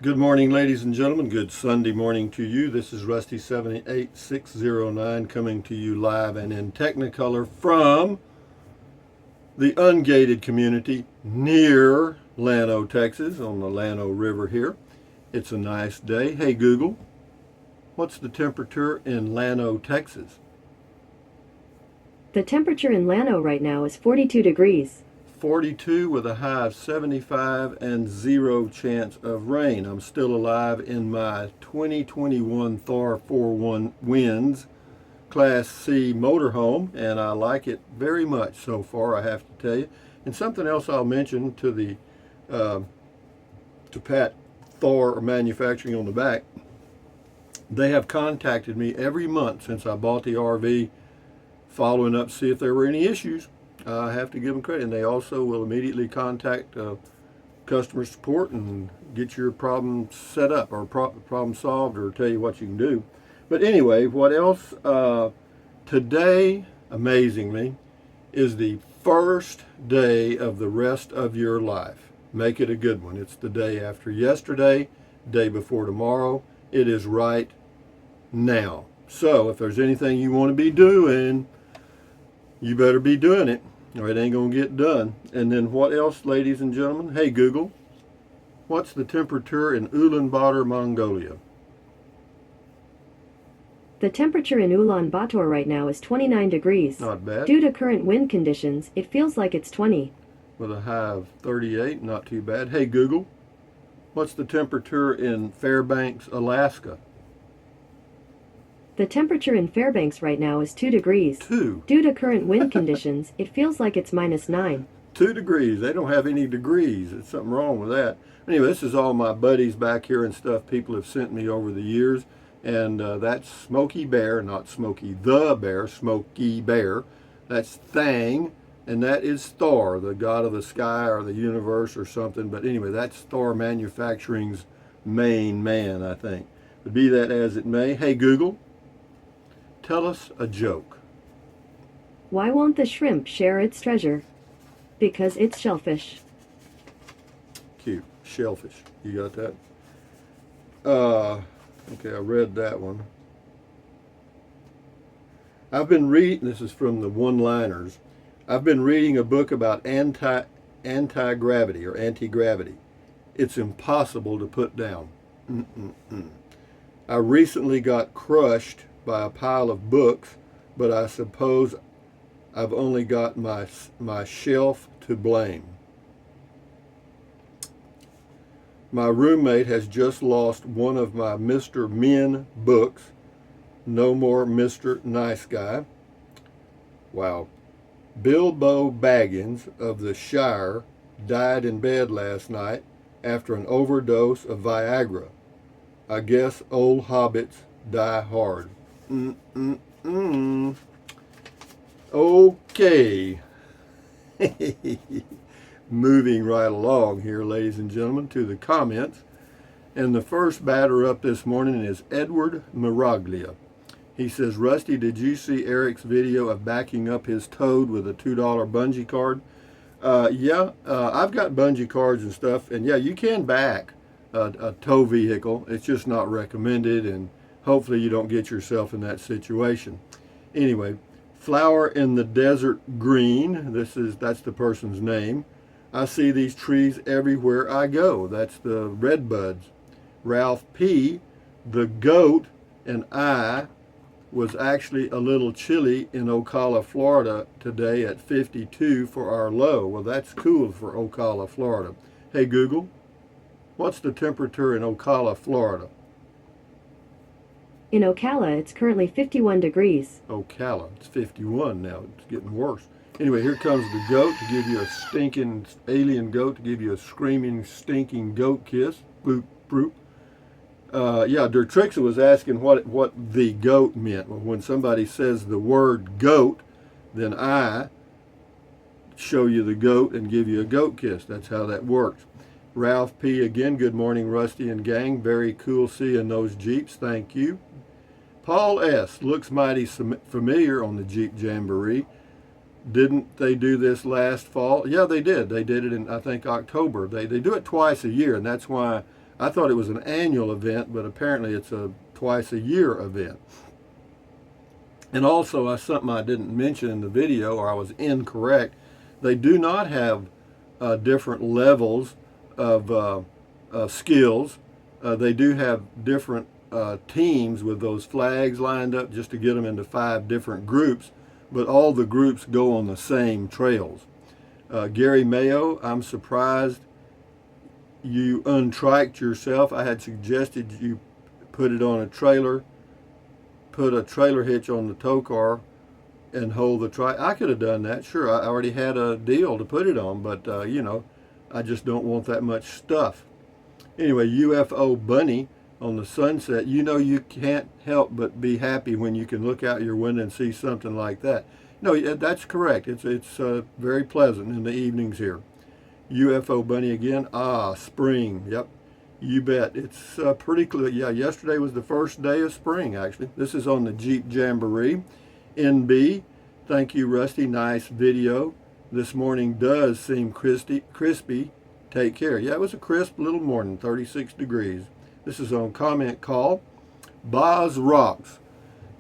Good morning, ladies and gentlemen. Good Sunday morning to you. This is Rusty 78609 coming to you live and in Technicolor from the ungated community near Llano, Texas, on the Llano River here. It's a nice day. Hey, Google, what's the temperature in Llano, Texas? The temperature in Llano right now is 42 degrees. 42 with a high of 75 and 0 chance of rain. I'm still alive in my 2021 Thor 4-1 Winds Class C motorhome, and I like it very much so far, I have to tell you. And something else I'll mention to pat Thor Manufacturing on the back, they have contacted me every month since I bought the RV, following up to see if there were any issues. I have to give them credit, and they also will immediately contact customer support and get your problem set up or problem solved, or tell you what you can do. But anyway, what else? Today, amazingly, is the first day of the rest of your life. Make it a good one. It's the day after yesterday, day before tomorrow. It is right now. So if there's anything you want to be doing, you better be doing it, or it ain't gonna get done. And then what else, ladies and gentlemen? Hey, Google, what's the temperature in Ulaanbaatar, Mongolia? The temperature in Ulaanbaatar right now is 29 degrees. Not bad. Due to current wind conditions, it feels like it's 20. With a high of 38, not too bad. Hey, Google, what's the temperature in Fairbanks, Alaska? The temperature in Fairbanks right now is 2 degrees. 2. Due to current wind conditions, it feels like it's -9. 2 degrees. They don't have any degrees. There's something wrong with that. Anyway, this is all my buddies back here and stuff people have sent me over the years. And that's Smokey Bear, not Smokey the Bear, Smokey Bear. That's Thang, and that is Thor, the god of the sky or the universe or something. But anyway, that's Thor Manufacturing's main man, I think. But be that as it may, hey, Google, tell us a joke. Why won't the shrimp share its treasure? Because it's shellfish. Cute. Shellfish. You got that? Okay, I read that one. I've been reading, this is from the one-liners. I've been reading a book about anti-gravity or anti-gravity. It's impossible to put down. I recently got crushed by a pile of books, but I suppose I've only got my shelf to blame. My roommate has just lost one of my Mr. Men books. No more Mr. Nice Guy. Wow. Bilbo Baggins of the Shire died in bed last night after an overdose of Viagra. I guess old hobbits die hard. Okay. Moving right along here, ladies and gentlemen, to the comments. And the first batter up this morning is Edward Miraglia. He says, Rusty, did you see Eric's video of backing up his Toad with a $2 bungee cord? Yeah, I've got bungee cords and stuff, and yeah, you can back a tow vehicle. It's just not recommended, and hopefully you don't get yourself in that situation. Anyway, Flower in the Desert Green, that's the person's name. I see these trees everywhere I go. That's the redbuds. Ralph P., the goat, and I was actually a little chilly in Ocala, Florida today at 52 for our low. Well, that's cool for Ocala, Florida. Hey, Google, what's the temperature in Ocala, Florida? In Ocala, it's currently 51 degrees. Ocala, it's 51 now. It's getting worse. Anyway, here comes the goat to give you a stinking alien goat, to give you a screaming, stinking goat kiss. Boop, boop. Yeah, Dertrixa was asking what the goat meant. Well, when somebody says the word goat, then I show you the goat and give you a goat kiss. That's how that works. Ralph P. again, good morning, Rusty and gang. Very cool seeing those Jeeps. Thank you. Paul S. looks mighty familiar on the Jeep Jamboree. Didn't they do this last fall? Yeah, they did. They did it in, I think, October. They do it twice a year, and that's why I thought it was an annual event, but apparently it's a twice a year event. And also, something I didn't mention in the video, or I was incorrect, they do not have different levels of skills. They do have different teams with those flags lined up just to get them into 5 different groups, but all the groups go on the same trails. Gary Mayo, I'm surprised you untriked yourself. I had suggested you put it on a trailer, put a trailer hitch on the tow car and hold the trike. I could have done that, sure. I already had a deal to put it on, but you know, I just don't want that much stuff. Anyway, UFO Bunny on the sunset, you know, you can't help but be happy when you can look out your window and see something like that. No, that's correct. It's very pleasant in the evenings here. UFO Bunny again. Ah, spring. Yep, you bet. It's pretty clear. Yeah, yesterday was the first day of spring, actually. This is on the Jeep Jamboree. NB, thank you, Rusty. Nice video. This morning does seem crispy. Take care. Yeah, it was a crisp little morning, 36 degrees. This is on Comment Call. Boz Rocks.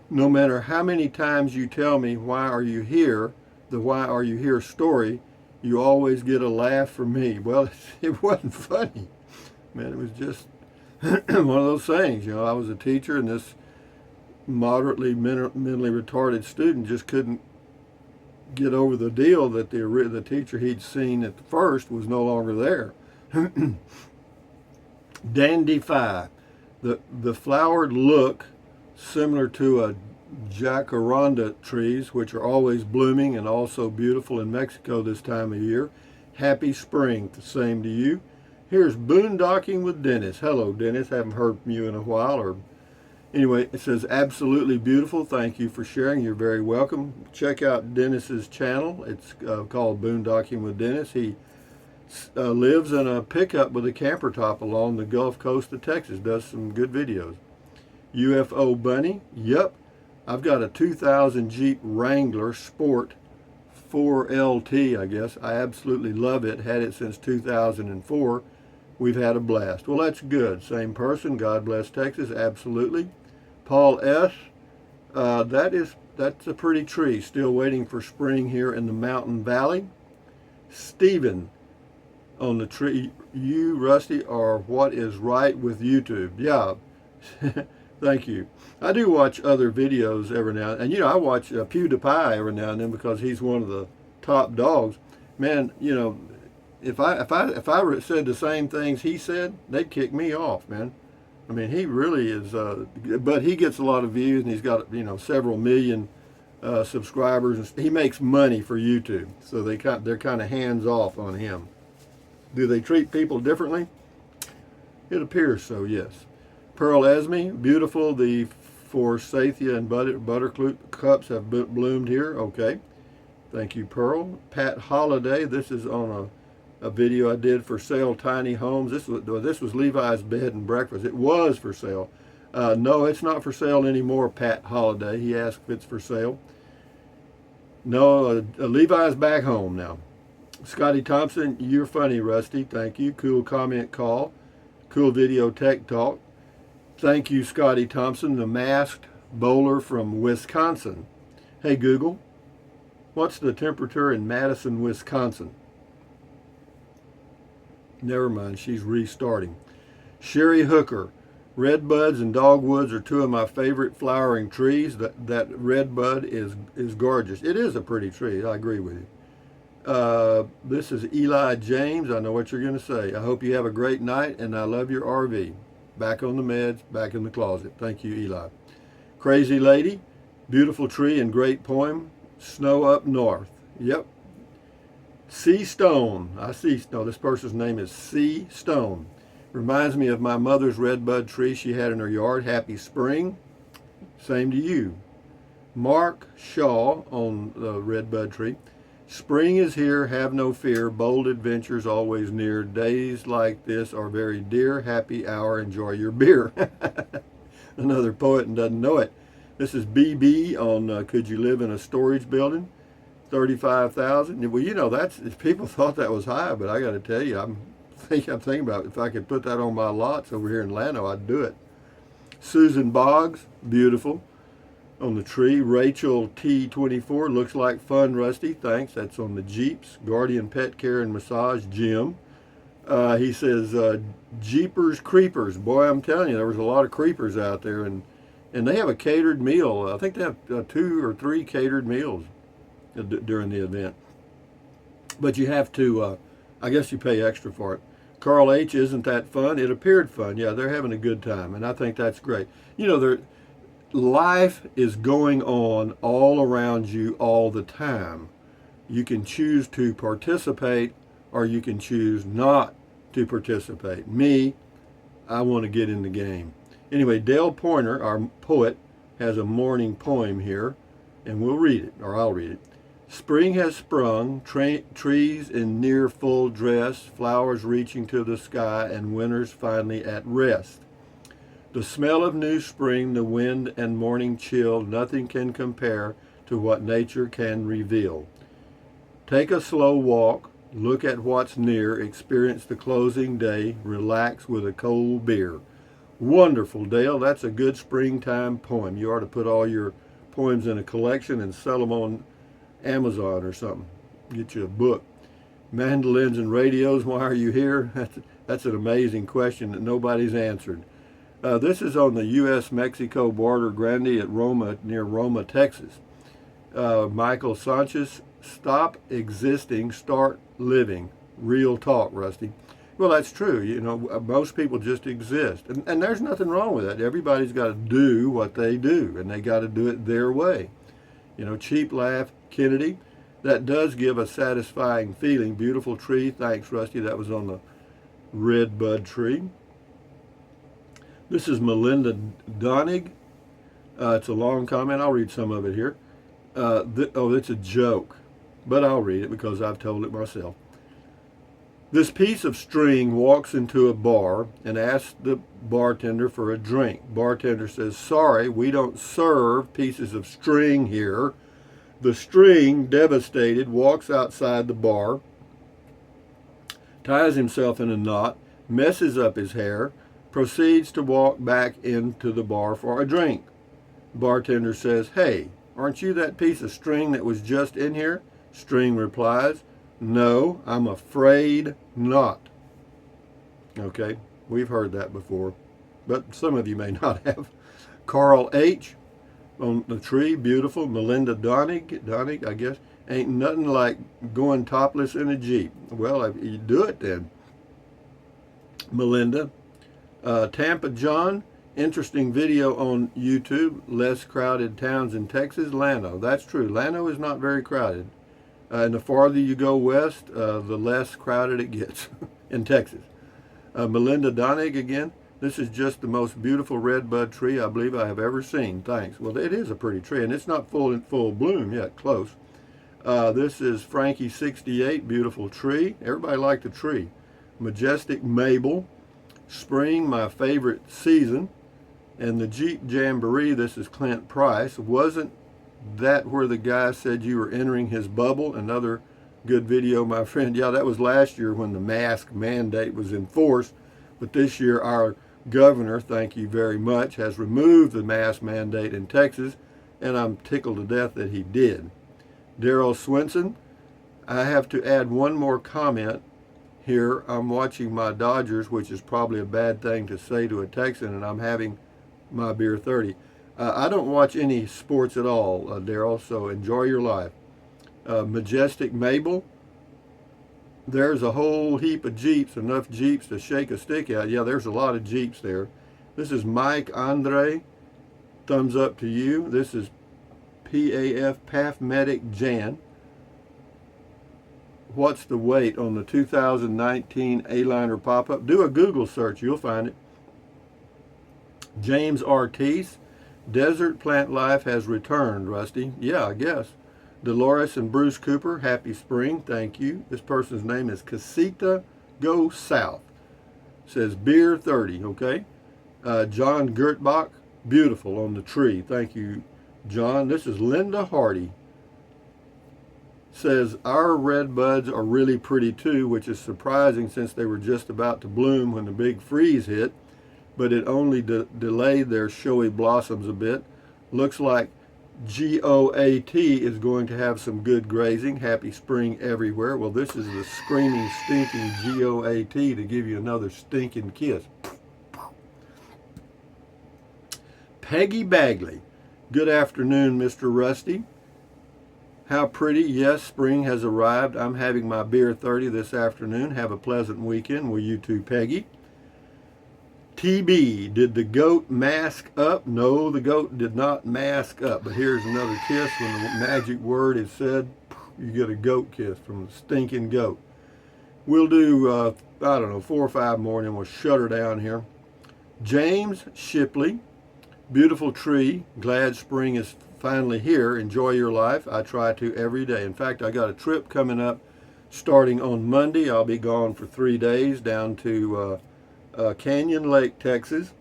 No matter how many times you tell me why are you here, the why are you here story, you always get a laugh from me. Well, it wasn't funny. Man, it was just one of those things. You know, I was a teacher, and this moderately mentally retarded student just couldn't get over the deal that the teacher he'd seen at the first was no longer there. Dandy Fi, the flowered look similar to a jacaranda trees, which are always blooming and also beautiful in Mexico this time of year. Happy spring, the same to you. Here's Boondocking with Dennis. Hello, Dennis. Haven't heard from you in a while. Or anyway, it says absolutely beautiful. Thank you for sharing. You're very welcome. Check out Dennis's channel. It's called Boondocking with Dennis. He lives in a pickup with a camper top along the Gulf Coast of Texas. Does some good videos. UFO Bunny. Yep. I've got a 2000 Jeep Wrangler Sport 4LT, I guess. I absolutely love it. Had it since 2004. We've had a blast. Well, that's good. Same person. God bless Texas. Absolutely. Paul S. That's a pretty tree. Still waiting for spring here in the Mountain Valley. Stephen on the tree. You, Rusty, are what is right with YouTube. Yeah. Thank you. I do watch other videos every now and then. And, you know, I watch PewDiePie every now and then because he's one of the top dogs. Man, you know, if I said the same things he said, they'd kick me off, man. I mean, he really is, but he gets a lot of views, and he's got, you know, several million subscribers. He makes money for YouTube, so they're kind of hands off on him. Do they treat people differently? It appears so, yes. Pearl Esme, beautiful. The forsythia and buttercups have bloomed here. Okay, thank you, Pearl. Pat Holiday. This is on a video I did for sale tiny homes. This was Levi's bed and breakfast. It was for sale. No, it's not for sale anymore, Pat Holiday. He asked if it's for sale. No, Levi's back home now. Scotty Thompson, you're funny, Rusty. Thank you. Cool comment call. Cool video tech talk. Thank you, Scotty Thompson, the masked bowler from Wisconsin. Hey, Google, what's the temperature in Madison, Wisconsin? Never mind, she's restarting. Sherry Hooker, redbuds and dogwoods are two of my favorite flowering trees. That redbud is gorgeous. It is a pretty tree. I agree with you. This is Eli James. I know what you're going to say. I hope you have a great night, and I love your RV. Back on the meds, back in the closet. Thank you, Eli. Crazy Lady, beautiful tree and great poem. Snow up north. Yep. C Stone. I see. No, this person's name is C Stone. Reminds me of my mother's redbud tree she had in her yard. Happy spring. Same to you. Mark Shaw on the redbud tree. Spring is here, have no fear, bold adventures always near. Days like this are very dear. Happy hour, enjoy your beer. Another poet and doesn't know it. This is BB on Could You Live in a Storage Building? 35,000. Well, you know, people thought that was high, but I got to tell you, I'm I'm thinking about if I could put that on my lots over here in Llano, I'd do it. Susan Boggs, beautiful. On the tree, Rachel T24, looks like fun, Rusty. Thanks. That's on the Jeeps. Guardian Pet Care and Massage, Jim. He says, Jeepers Creepers. Boy, I'm telling you, there was a lot of creepers out there, and they have a catered meal. I think they have 2 or 3 catered meals during the event. But you have to, I guess you pay extra for it. Carl H., isn't that fun? It appeared fun. Yeah, they're having a good time, and I think that's great. You know, life is going on all around you all the time. You can choose to participate, or you can choose not to participate. Me, I want to get in the game. Anyway, Dale Pointer, our poet, has a morning poem here, and we'll read it, or I'll read it. Spring has sprung, trees in near full dress, flowers reaching to the sky, and winter's finally at rest. The smell of new spring, the wind and morning chill, nothing can compare to what nature can reveal. Take a slow walk, look at what's near, experience the closing day, relax with a cold beer. Wonderful, Dale. That's a good springtime poem. You ought to put all your poems in a collection and sell them on Amazon or something. Get you a book. Mandolins and radios, why are you here? That's an amazing question that nobody's answered. This is on the U.S.-Mexico border, Grande at Roma, near Roma, Texas. Michael Sanchez, stop existing, start living. Real talk, Rusty. Well, that's true. You know, most people just exist. And there's nothing wrong with that. Everybody's got to do what they do, and they got to do it their way. You know, cheap laugh, Kennedy. That does give a satisfying feeling. Beautiful tree. Thanks, Rusty. That was on the red bud tree. This is Melinda Donig. It's a long comment. I'll read some of it here. It's a joke, but I'll read it because I've told it myself. This piece of string walks into a bar and asks the bartender for a drink. Bartender says, sorry, we don't serve pieces of string here. The string, devastated, walks outside the bar, ties himself in a knot, messes up his hair, proceeds to walk back into the bar for a drink. Bartender says, hey, aren't you that piece of string that was just in here? String replies, no, I'm afraid not. Okay, we've heard that before, but some of you may not have. Carl H. on the tree, beautiful. Melinda Donig, I guess. Ain't nothing like going topless in a Jeep. Well, you do it then. Melinda. Tampa John, interesting video on YouTube. Less crowded towns in Texas. Llano, that's true. Llano is not very crowded. And the farther you go west, the less crowded it gets in Texas. Melinda Donig again. This is just the most beautiful red bud tree I believe I have ever seen. Thanks. Well, it is a pretty tree, and it's not in full bloom yet. Close. This is Frankie 68. Beautiful tree. Everybody liked the tree. Majestic Mabel. Spring, my favorite season. And the Jeep Jamboree, this is Clint Price. Wasn't that where the guy said you were entering his bubble? Another good video, my friend. Yeah, that was last year when the mask mandate was in force. But this year, our governor, thank you very much, has removed the mask mandate in Texas. And I'm tickled to death that he did. Daryl Swinson, I have to add one more comment here. I'm watching my Dodgers, which is probably a bad thing to say to a Texan, and I'm having my beer 30. I don't watch any sports at all, Daryl, so enjoy your life. Majestic Mabel, there's a whole heap of Jeeps, enough Jeeps to shake a stick at. Yeah, there's a lot of Jeeps there. This is Mike Andre, thumbs up to you. This is PAF Medic Jan. What's the weight on the 2019 A-Liner pop-up? Do a Google search, you'll find it. James Ortiz, desert plant life has returned, Rusty. Yeah, I guess. Dolores and Bruce Cooper, happy spring, thank you. This person's name is Casita Go South. Says beer 30, okay. John Gertbach, beautiful on the tree. Thank you, John. This is Linda Hardy. says, our red buds are really pretty too, which is surprising since they were just about to bloom when the big freeze hit, but it only delayed their showy blossoms a bit. Looks like GOAT is going to have some good grazing. Happy spring everywhere. Well, this is the screaming, stinking GOAT to give you another stinking kiss. Peggy Bagley. Good afternoon, Mr. Rusty. How pretty. Yes, spring has arrived. I'm having my beer 30 this afternoon. Have a pleasant weekend. Will you too, Peggy? TB, did the goat mask up? No, the goat did not mask up. But here's another kiss. When the magic word is said, you get a goat kiss from the stinking goat. We'll do, I don't know, 4 or 5 more, and then we'll shut her down here. James Shipley, beautiful tree. Glad spring is finally here. Enjoy your life. I try to every day. In fact, I got a trip coming up starting on Monday. I'll be gone for 3 days down to Canyon Lake, Texas.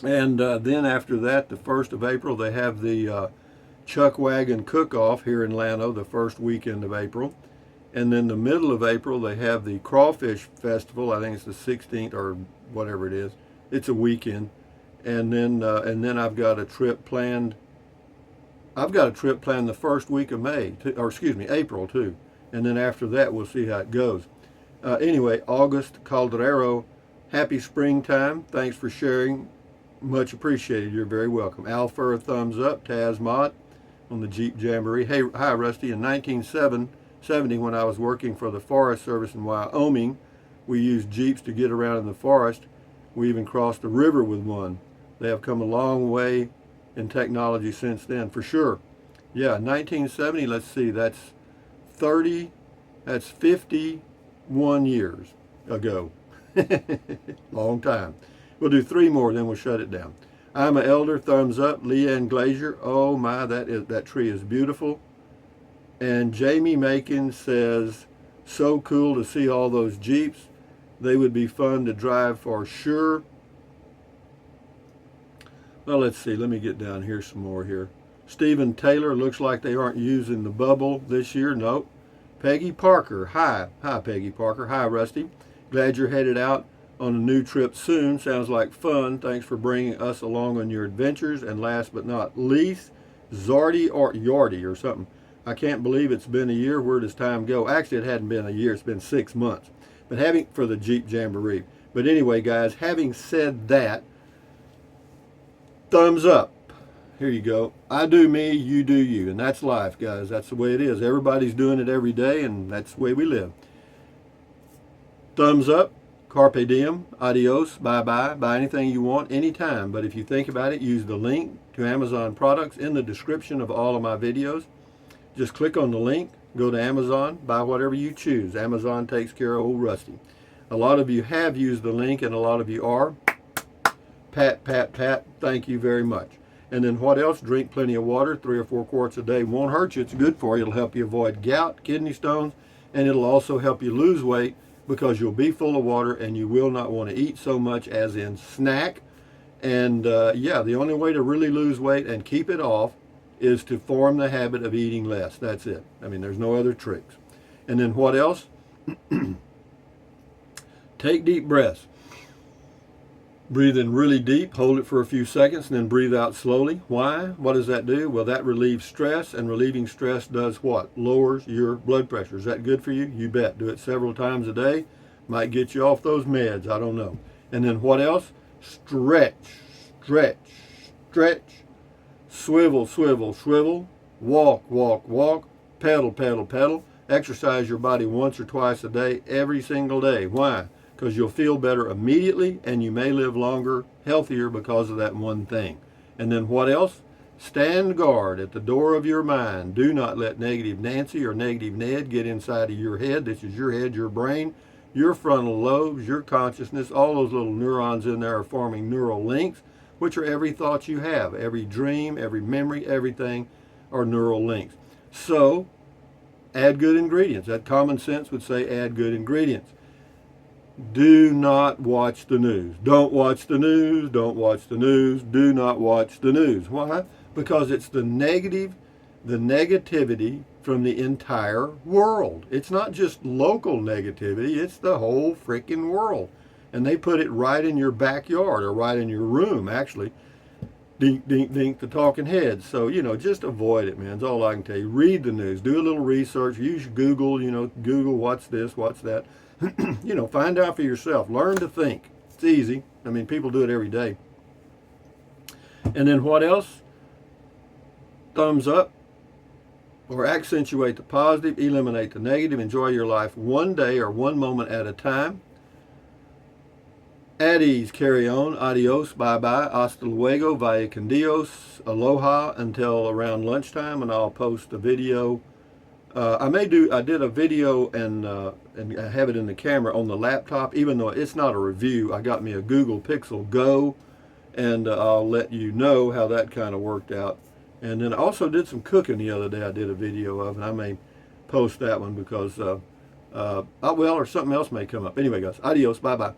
And then after that, the 1st of April, they have the Chuck Wagon Cook-Off here in Llano, the first weekend of April. And then the middle of April, they have the Crawfish Festival. I think it's the 16th or whatever it is. It's a weekend. And then I've got a trip planned. I've got a trip planned the first week of April too. And then after that, we'll see how it goes. Anyway, August Calderero, happy springtime. Thanks for sharing. Much appreciated. You're very welcome. Al Fur, thumbs up. Taz Mott on the Jeep Jamboree. Hey, hi, Rusty. In 1970, when I was working for the Forest Service in Wyoming, we used Jeeps to get around in the forest. We even crossed the river with one. They have come a long way in technology since then, for sure. Yeah, 1970, let's see, that's 51 years ago. Long time. We'll do 3 more, then we'll shut it down. I'm an elder, thumbs up. Leanne Glazier, oh my, that tree is beautiful. And Jamie Macon says, so cool to see all those Jeeps. They would be fun to drive for sure. Well, let's see. Let me get down here some more here. Stephen Taylor, looks like they aren't using the bubble this year. Nope. Peggy Parker, hi. Hi, Peggy Parker. Hi, Rusty. Glad you're headed out on a new trip soon. Sounds like fun. Thanks for bringing us along on your adventures. And last but not least, Zardy or Yardy or something. I can't believe it's been a year. Where does time go? Actually, it hadn't been a year. It's been 6 months. But for the Jeep Jamboree. But anyway, guys, having said that, thumbs up. Here you go. I do me, you do you. And that's life, guys. That's the way it is. Everybody's doing it every day, and that's the way we live. Thumbs up. Carpe diem. Adios. Bye-bye. Buy anything you want anytime. But if you think about it, use the link to Amazon products in the description of all of my videos. Just click on the link. Go to Amazon, buy whatever you choose. Amazon takes care of old Rusty. A lot of you have used the link, and a lot of you are. Pat, pat, pat, thank you very much. And then what else? Drink plenty of water. 3 or 4 quarts a day won't hurt you. It's good for you. It'll help you avoid gout, kidney stones, and it'll also help you lose weight because you'll be full of water and you will not want to eat so much as in snack. And yeah, the only way to really lose weight and keep it off is to form the habit of eating less. That's it. I mean, there's no other tricks. And then what else? Take deep breaths. Breathe in really deep, hold it for a few seconds, and then breathe out slowly. Why? What does that do? Well, that relieves stress, and relieving stress does what? Lowers your blood pressure. Is that good for you? You bet. Do it several times a day. Might get you off those meds. I don't know. And then what else? Stretch, stretch, stretch. Swivel, swivel, swivel. Walk, walk, walk. Pedal, pedal, pedal. Exercise your body once or twice a day, every single day. Why? Because you'll feel better immediately, and you may live longer, healthier because of that one thing. And then what else? Stand guard at the door of your mind. Do not let negative Nancy or negative Ned get inside of your head. This is your head, your brain, your frontal lobes, your consciousness. All those little neurons in there are forming neural links, which are every thought you have. Every dream, every memory, everything are neural links. So, add good ingredients. That common sense would say add good ingredients. Do not watch the news. Don't watch the news. Don't watch the news. Do not watch the news. Why? Because it's the negativity from the entire world. It's not just local negativity, it's the whole freaking world. And they put it right in your backyard, or right in your room, actually. Dink, dink, dink, the talking heads. So, just avoid it, man. That's all I can tell you. Read the news. Do a little research. Use Google, Google what's this, what's that. Find out for yourself. Learn to think. It's easy. I mean, people do it every day. And then what else? Thumbs up, or accentuate the positive, eliminate the negative. Enjoy your life one day or one moment at a time. At ease, carry on. Adios, bye-bye, hasta luego, vaya con Dios, aloha, until around lunchtime, and I'll post a video. I did a video and I have it in the camera on the laptop, even though it's not a review. I got me a Google Pixel Go, and I'll let you know how that kind of worked out. And then I also did some cooking the other day I did a video of, and I may post that one because, or something else may come up. Anyway, guys, adios, bye-bye.